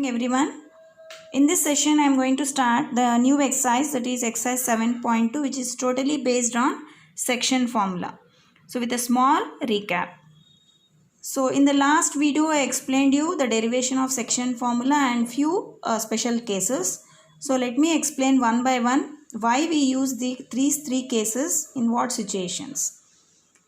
everyone. In this session I am going to start the new exercise, that is exercise 7.2, which is totally based on section formula. So with a small recap. So in the last video I explained you the derivation of section formula and few special cases. So let me explain one by one why we use these three cases in what situations.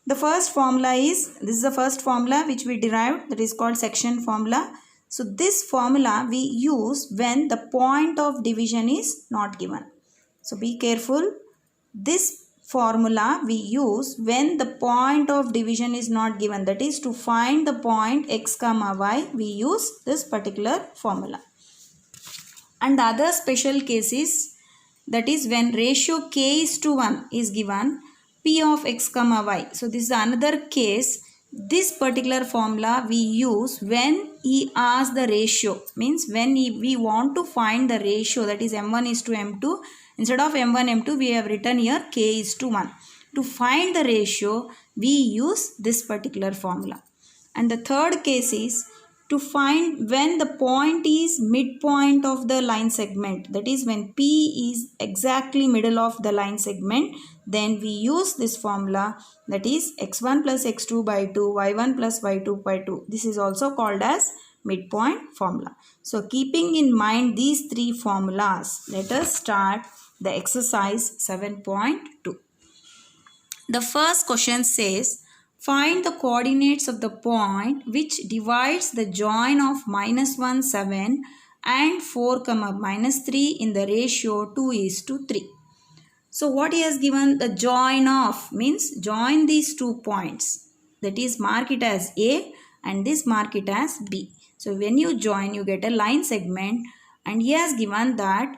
The first formula is, this is the first formula which we derived, that is called section formula. So this formula we use when the point of division is not given. So be careful. This formula we use when the point of division is not given. That is, to find the point x comma y, we use this particular formula. And the other special case is, that is when ratio k is to 1 is given, p of x comma y. So this is another case. This particular formula we use when he asks the ratio, means when we want to find the ratio, that is m1 is to m2. Instead of m1 m2 we have written here k is to 1. To find the ratio we use this particular formula. And the third case is to find when the point is midpoint of the line segment, that is when P is exactly middle of the line segment, then we use this formula, that is x1 plus x2 by 2, y1 plus y2 by 2. This is also called as midpoint formula. So keeping in mind these three formulas, let us start the exercise 7.2. The first question says, find the coordinates of the point which divides the join of -1, 7 and 4, -3 in the ratio 2 is to 3. So what he has given, the join of means join these 2 points. That is, mark it as A and this mark it as B. So when you join, you get a line segment, and he has given that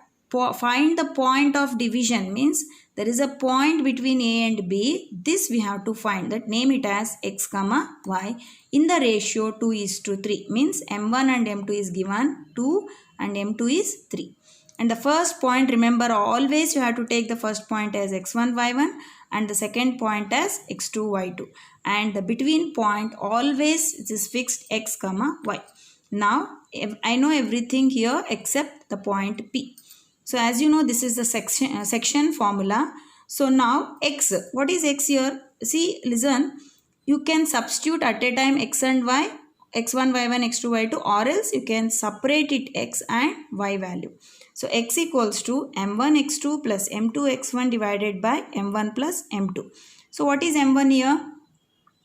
find the point of division, means there is a point between A and B. This we have to find, that name it as x comma y in the ratio 2 is to 3, means m1 and m2 is given 2 and m2 is 3. And the first point, remember, always you have to take the first point as x1 y1 and the second point as x2 y2, and the between point always it is fixed x comma y. Now I know everything here except the point P. So as you know, this is the section formula. So now x, what is x here? See, listen, you can substitute at a time x and y, x1, y1, x2, y2, or else you can separate it x and y value. So x equals to m1 x2 plus m2 x1 divided by m1 plus m2. So what is m1 here?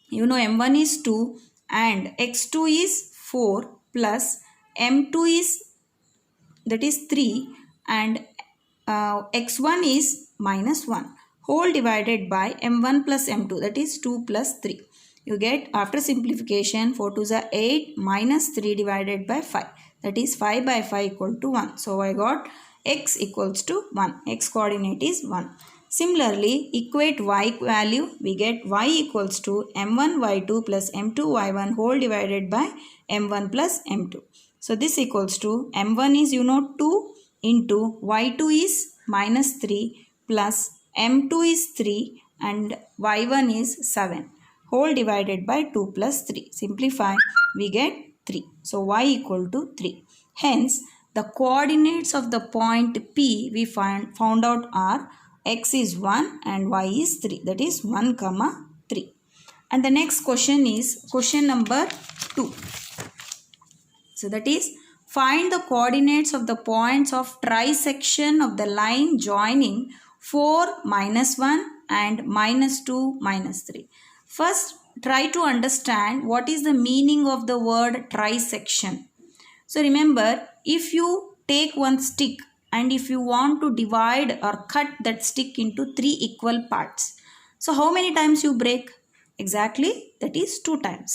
You know m1 is 2 and x2 is 4 plus m2 is, that is 3, and x1 is -1 whole divided by m1 plus m2, that is 2 plus 3. You get, after simplification, 4 2s are 8 minus 3 divided by 5, that is 5 by 5 equal to 1. So I got x equals to 1, x coordinate is 1. Similarly, equate y value, we get y equals to m1 y2 plus m2 y1 whole divided by m1 plus m2. So this equals to m1 is, you know, 2 into y2 is -3 plus m2 is 3 and y1 is 7 whole divided by 2 plus 3. Simplify, we get 3. So y equal to 3. Hence, the coordinates of the point P we found out are x is 1 and y is 3. That is 1, 3. And the next question is question number 2. So that is, find the coordinates of the points of trisection of the line joining 4, -1 and -2, -3. First, try to understand what is the meaning of the word trisection. So remember, if you take one stick and if you want to divide or cut that stick into 3 equal parts, so how many times you break? Exactly, that is 2 times.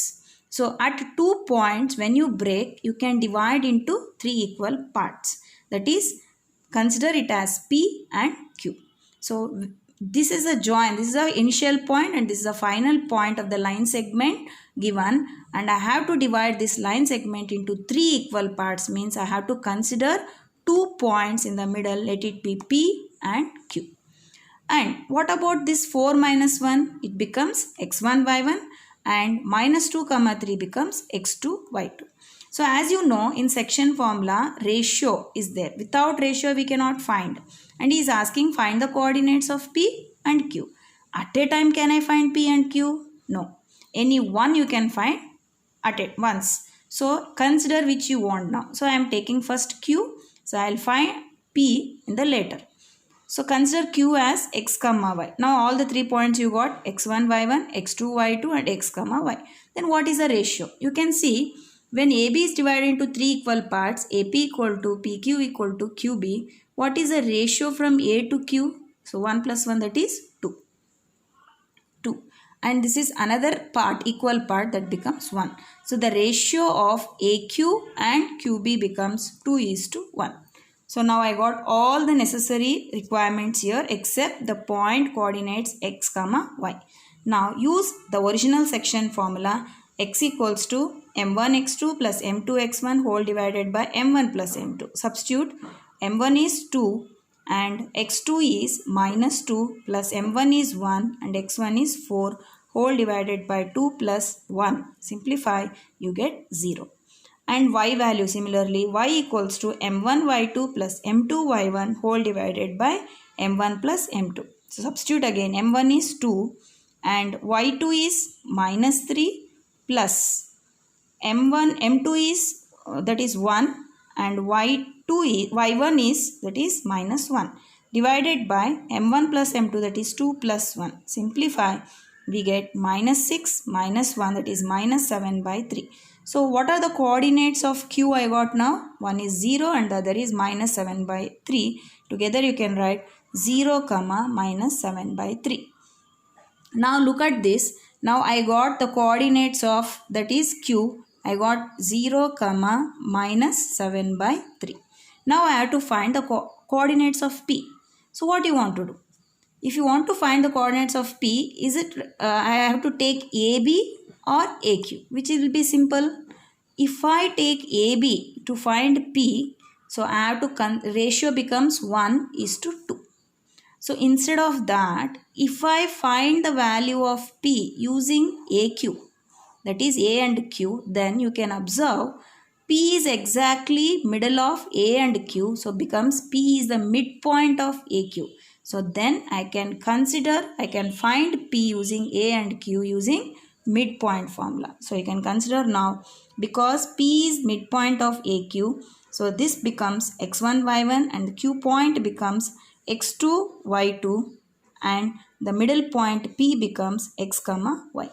So at 2 points, when you break, you can divide into 3 equal parts. That is, consider it as P and Q. So this is a join, this is the initial point and this is the final point of the line segment given, and I have to divide this line segment into 3 equal parts, means I have to consider 2 points in the middle, let it be P and Q. And what about this 4 minus 1? It becomes x1 y1 and -2, 3 becomes x2 y2. So as you know, in section formula, ratio is there. Without ratio, we cannot find. And he is asking find the coordinates of P and Q. At a time, can I find P and Q? No. Any one you can find at it once. So consider which you want now. So I am taking first Q. So I will find P in the later. So consider Q as x comma y. Now all the 3 points you got x1, y1, x2, y2 and x comma y. Then what is the ratio? You can see when AB is divided into 3 equal parts, AP equal to PQ equal to QB, what is the ratio from A to Q? So 1 plus 1, that is 2. 2. And this is another part, equal part, that becomes 1. So the ratio of AQ and QB becomes 2:1. So now I got all the necessary requirements here except the point coordinates x comma y. Now use the original section formula, x equals to m1x2 plus m2x1 whole divided by m1 plus m2. Substitute m1 is 2 and x2 is minus 2 plus m1 is 1 and x1 is 4 whole divided by 2 plus 1. Simplify, you get 0. And y value similarly, y equals to m1 y2 plus m2 y1 whole divided by m1 plus m2. So substitute again, m1 is 2 and y2 is minus 3 plus m2 is that is 1 and y1 is that is minus 1 divided by m1 plus m2 that is 2 plus 1. Simplify, we get minus 6 minus 1 that is minus 7 by 3. So what are the coordinates of Q I got now? One is 0 and the other is minus 7 by 3. Together you can write 0 comma minus 7 by 3. Now look at this. Now I got the coordinates of that is Q. I got 0 comma minus 7 by 3. Now I have to find the coordinates of P. So what do you want to do? If you want to find the coordinates of P, is it I have to take AB or AQ, which will be simple. If I take AB to find P, so I have to ratio becomes 1:2. So instead of that, if I find the value of P using AQ, that is A and Q, then you can observe P is exactly middle of A and Q, so becomes P is the midpoint of AQ. So then I can find P using A and Q using midpoint formula. So you can consider now, because P is midpoint of AQ, so this becomes x1 y1 and the Q point becomes x2 y2 and the middle point P becomes x comma y.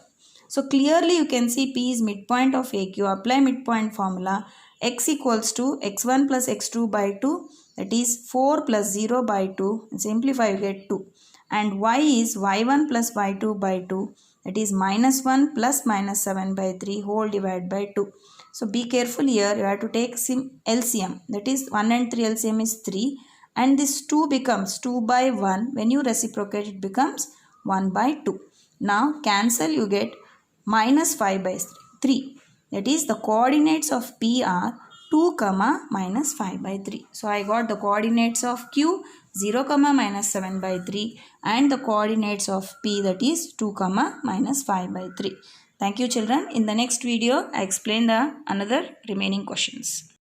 So clearly you can see P is midpoint of AQ. Apply midpoint formula, x equals to x1 plus x2 by 2, that is 4 plus 0 by 2, and simplify you get 2. And y is y1 plus y2 by 2, that is minus 1 plus minus 7 by 3 whole divided by 2. So be careful here, you have to take LCM, that is 1 and 3 LCM is 3 and this 2 becomes 2 by 1. When you reciprocate it becomes 1 by 2. Now cancel, you get minus 5 by 3. That is the coordinates of P are 2 comma minus 5 by 3. So I got the coordinates of Q 0 comma minus 7 by 3 and the coordinates of P, that is 2 comma minus 5 by 3. Thank you children. In the next video I explain the another remaining questions.